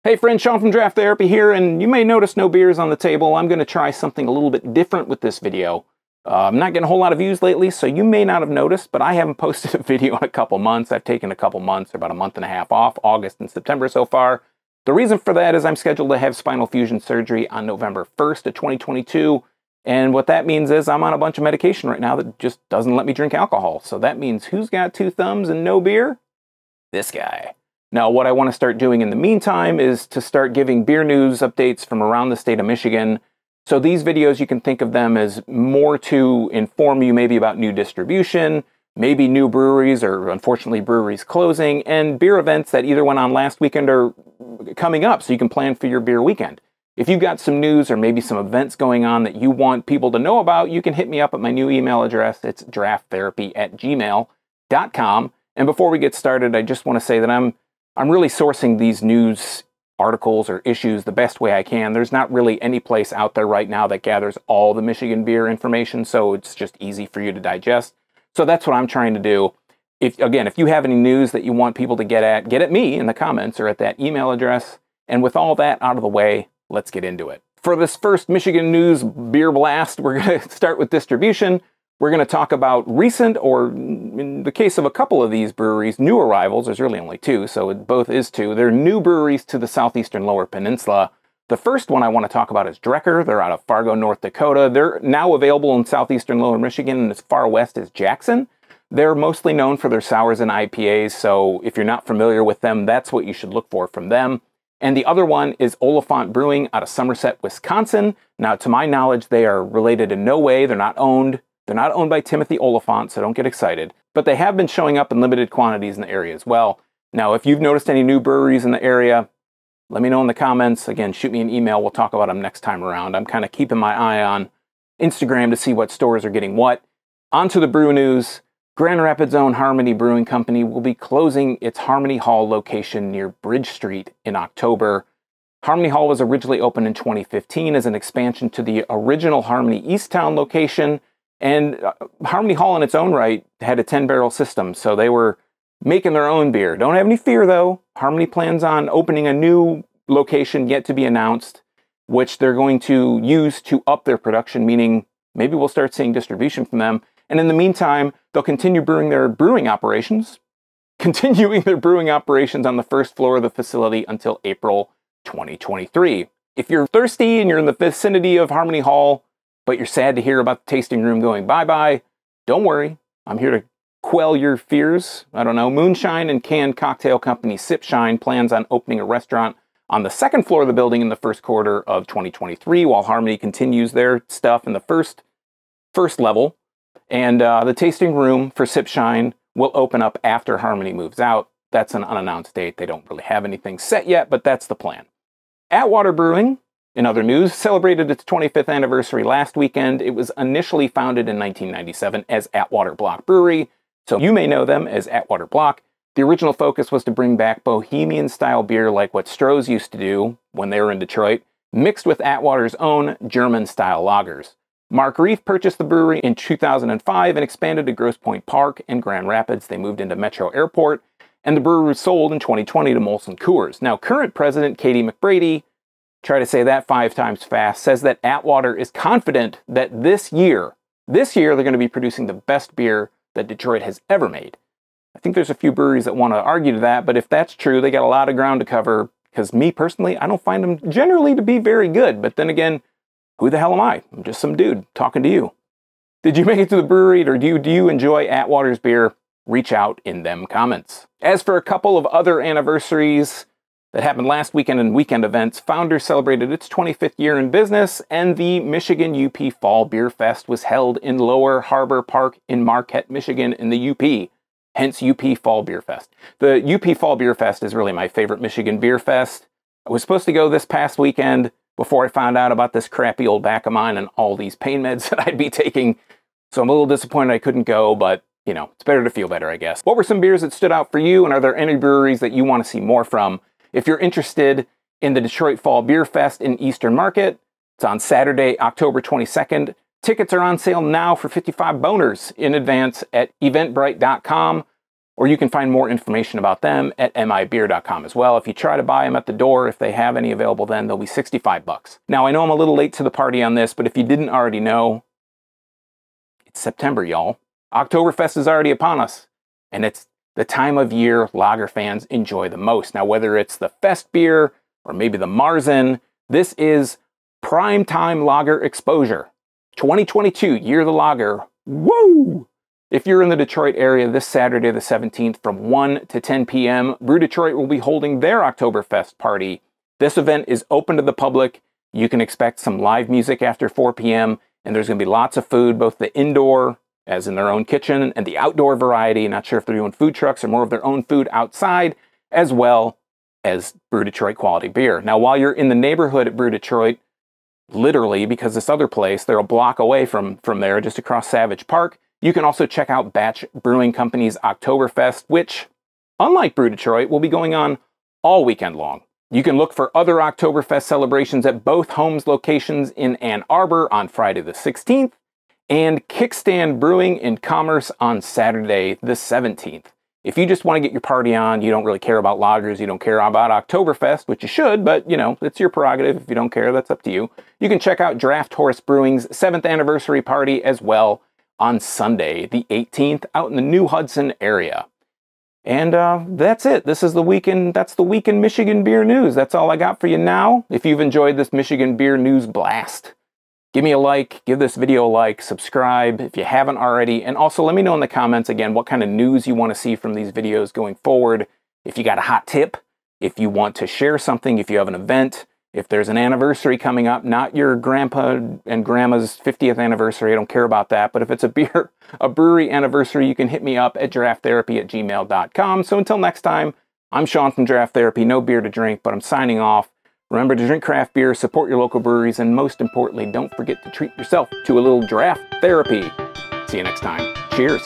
Hey friends, Sean from Draft Therapy here, and you may notice no beers on the table. I'm going to try something a little bit different with this video. I'm not getting a whole lot of views lately, so you may not have noticed, but I haven't posted a video in a couple months. I've taken a couple months, or about a month and a half off, August and September so far. The reason for that is I'm scheduled to have spinal fusion surgery on November 1st of 2022, and what that means is I'm on a bunch of medication right now that just doesn't let me drink alcohol. So that means who's got two thumbs and no beer? This guy. Now, what I want to start doing in the meantime is to start giving beer news updates from around the state of Michigan. So these videos, you can think of them as more to inform you maybe about new distribution, maybe new breweries or unfortunately breweries closing, and beer events that either went on last weekend or coming up so you can plan for your beer weekend. If you've got some news or maybe some events going on that you want people to know about, you can hit me up at my new email address. It's drafttherapy@gmail.com. And before we get started, I just want to say that I'm really sourcing these news articles or issues the best way I can. There's not really any place out there right now that gathers all the Michigan beer information, so it's just easy for you to digest. So that's what I'm trying to do. If you have any news that you want people to get at me in the comments or at that email address. And with all that out of the way, let's get into it. For this first Michigan News Beer Blast, we're going to start with distribution. We're going to talk about recent, or in the case of a couple of these breweries, new arrivals. There's really only two, so it both is two. They're new breweries to the southeastern Lower Peninsula. The first one I want to talk about is Drekker. They're out of Fargo, North Dakota. They're now available in southeastern Lower Michigan and as far west as Jackson. They're mostly known for their sours and IPAs, so if you're not familiar with them, that's what you should look for from them. And the other one is Oliphant Brewing out of Somerset, Wisconsin. Now, to my knowledge, they are related in no way. They're not owned. They're not owned by Timothy Oliphant, so don't get excited. But they have been showing up in limited quantities in the area as well. Now, if you've noticed any new breweries in the area, let me know in the comments. Again, shoot me an email. We'll talk about them next time around. I'm kind of keeping my eye on Instagram to see what stores are getting what. On to the brew news. Grand Rapids' own Harmony Brewing Company will be closing its Harmony Hall location near Bridge Street in October. Harmony Hall was originally opened in 2015 as an expansion to the original Harmony Easttown location. And Harmony Hall in its own right had a 10-barrel system, so they were making their own beer. Don't have any fear, though. Harmony plans on opening a new location yet to be announced, which they're going to use to up their production, meaning maybe we'll start seeing distribution from them. And in the meantime, they'll continue continuing their brewing operations on the first floor of the facility until April 2023. If you're thirsty and you're in the vicinity of Harmony Hall, but you're sad to hear about the tasting room going bye-bye, don't worry. I'm here to quell your fears. I don't know. Moonshine and canned cocktail company Sipshine plans on opening a restaurant on the second floor of the building in the first quarter of 2023, while Harmony continues their stuff in the first level. And the tasting room for Sipshine will open up after Harmony moves out. That's an unannounced date. They don't really have anything set yet, but that's the plan. Atwater Brewing, in other news, celebrated its 25th anniversary last weekend. It was initially founded in 1997 as Atwater Block Brewery, so you may know them as Atwater Block. The original focus was to bring back Bohemian-style beer like what Stroh's used to do when they were in Detroit, mixed with Atwater's own German-style lagers. Mark Reef purchased the brewery in 2005 and expanded to Grosse Pointe Park in Grand Rapids. They moved into Metro Airport, and the brewery was sold in 2020 to Molson Coors. Now, current president Katie McBrady, try to say that 5 times fast, says that Atwater is confident that this year they're going to be producing the best beer that Detroit has ever made. I think there's a few breweries that want to argue to that, but if that's true, they got a lot of ground to cover, because me personally, I don't find them generally to be very good. But then again, who the hell am I? I'm just some dude talking to you. Did you make it to the brewery, or do you enjoy Atwater's beer? Reach out in them comments. As for a couple of other anniversaries that happened last weekend and weekend events, Founders celebrated its 25th year in business, and the Michigan UP Fall Beer Fest was held in Lower Harbor Park in Marquette, Michigan in the UP, hence UP Fall Beer Fest. The UP Fall Beer Fest is really my favorite Michigan beer fest. I was supposed to go this past weekend before I found out about this crappy old back of mine and all these pain meds that I'd be taking, so I'm a little disappointed I couldn't go, but you know, it's better to feel better, I guess. What were some beers that stood out for you, and are there any breweries that you want to see more from? If you're interested in the Detroit Fall Beer Fest in Eastern Market, it's on Saturday, October 22nd. Tickets are on sale now for 55 boners in advance at eventbrite.com. or you can find more information about them at mibeer.com as well. If you try to buy them at the door, if they have any available then, they'll be 65 bucks. Now, I know I'm a little late to the party on this, but if you didn't already know, it's September, y'all. Oktoberfest is already upon us, and it's the time of year lager fans enjoy the most. Now, whether it's the Fest beer or maybe the Marzen, this is prime time lager exposure. 2022, Year of the Lager. Woo! If you're in the Detroit area this Saturday the 17th from 1 to 10 p.m., Brew Detroit will be holding their Oktoberfest party. This event is open to the public. You can expect some live music after 4 p.m., and there's going to be lots of food, both the indoor, as in their own kitchen, and the outdoor variety. Not sure if they're doing food trucks or more of their own food outside, as well as Brew Detroit quality beer. Now, while you're in the neighborhood at Brew Detroit, literally, because this other place, they're a block away from there, just across Savage Park, you can also check out Batch Brewing Company's Oktoberfest, which, unlike Brew Detroit, will be going on all weekend long. You can look for other Oktoberfest celebrations at both Homes locations in Ann Arbor on Friday the 16th, and Kickstand Brewing in Commerce on Saturday the 17th. If you just want to get your party on, you don't really care about lagers, you don't care about Oktoberfest, which you should, but, you know, it's your prerogative. If you don't care, that's up to you. You can check out Draft Horse Brewing's 7th anniversary party as well on Sunday, the 18th, out in the New Hudson area. And that's it. This is the weekend. That's the week in Michigan beer news. That's all I got for you now. If you've enjoyed this Michigan beer news blast, give me a like, give this video a like, subscribe if you haven't already, and also let me know in the comments again what kind of news you want to see from these videos going forward. If you got a hot tip, if you want to share something, if you have an event, if there's an anniversary coming up, not your grandpa and grandma's 50th anniversary, I don't care about that, but if it's a brewery anniversary, you can hit me up at drafttherapy@gmail.com. So until next time, I'm Sean from Draft Therapy, no beer to drink, but I'm signing off. Remember to drink craft beer, support your local breweries, and most importantly, don't forget to treat yourself to a little draft therapy. See you next time. Cheers.